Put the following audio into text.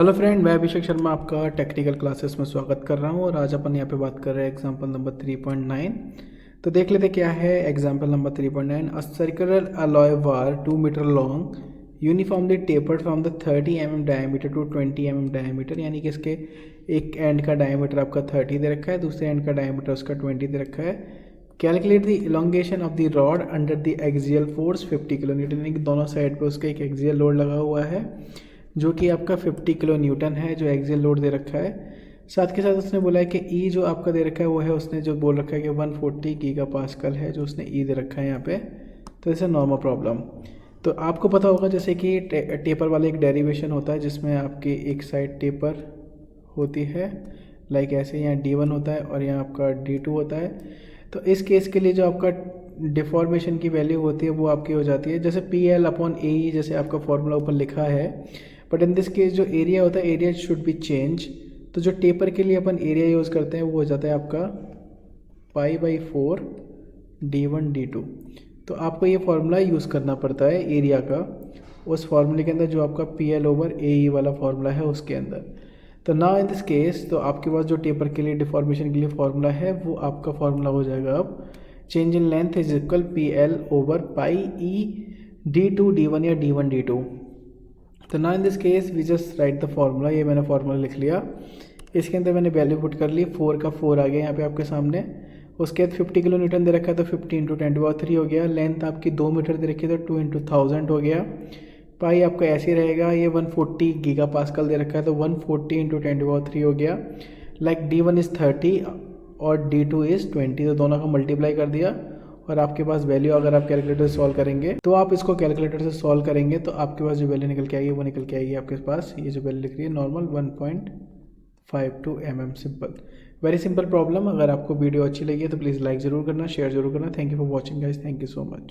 Hello friend, मैं अभिषेक शर्मा आपका technical classes में स्वागत कर रहा हूँ। और आज अपन यहाँ पे बात कर रहे हैं एग्जाम्पल नंबर 3.9। तो देख लेते क्या है example number 3.9। A circular alloy bar 2 metre long uniformly tapered from the 30 mm diameter to 20 mm diameter, यानी कि इसके एक एंड का डायमीटर आपका 30 दे रखा है, दूसरे एंड का डायमीटर उसका 20 दे रखा है। Calculate the elongation of the rod under the axial force 50 kilo Newton, यानी कि दोनों साइड पे उसका एक एक्सियल लोड लगा हुआ है जो कि आपका 50 किलो न्यूटन है, जो एक्सियल लोड दे रखा है। साथ के साथ उसने बोला है कि ई जो आपका दे रखा है वो है, उसने जो बोल रखा है कि 140 गीगा पास्कल है, जो उसने ई दे रखा है यहाँ पे। तो इसे नॉर्मल प्रॉब्लम। तो आपको पता होगा जैसे कि टेपर वाले एक डेरिवेशन होता है जिसमें आपकी एक साइड टेपर होती है, लाइक ऐसे यहाँ D1 होता है और यहाँ आपका D2 होता है। तो इस केस के लिए जो आपका डिफॉर्मेशन की वैल्यू होती है वो आपकी हो जाती है जैसे PL/AE, जैसे आपका फॉर्मूला ऊपर लिखा है। बट इन दिस केस जो एरिया होता है, एरिया शुड बी चेंज। तो जो टेपर के लिए अपन एरिया यूज़ करते हैं वो हो जाता है आपका π/4 D1 D2। तो आपको ये फार्मूला यूज़ करना पड़ता है एरिया का, उस फार्मूले के अंदर जो आपका PL/AE वाला फार्मूला है उसके अंदर। तो नाउ इन दिस केस तो आपके पास जो टेपर के लिए डिफॉर्मेशन के लिए फार्मूला है वो आपका फार्मूला हो जाएगा अब change in length is equal PL/πE D2 D1 या D1 D2। तो ना in this case we just write the formula. ये मैंने फार्मूला लिख लिया, इसके अंदर मैंने वैल्यू पुट कर ली। 4 का 4 आ गया यहाँ पे आपके सामने। उसके बाद 50 किलो न्यूटन दे रखा है तो 50 × 10⁻³ हो गया। लेंथ आपकी 2 मीटर दे रखी है तो 2 × 1000 हो गया। पाई आपका ऐसे ही रहेगा। ये 140 गीगा पास्कल दे रखा है तो 140 × 10⁻³ हो गया। लाइक D1 इज़ 30 और D2 इज़ 20, तो दोनों का मल्टीप्लाई कर दिया और आपके पास वैल्यू अगर आप कैलकुलेटर से सॉल्व करेंगे तो आप इसको कैलकुलेटर से सॉल्व करेंगे तो आपके पास जो वैल्यू निकल के आएगी वो निकल के आएगी आपके पास। ये जो वैल्यू लिख रही है normal 1.52 mm। Simple, very simple problem. अगर आपको वीडियो अच्छी लगी है तो प्लीज़ लाइक ज़रूर करना, शेयर जरूर करना। Thank you for watching guys, thank you so much.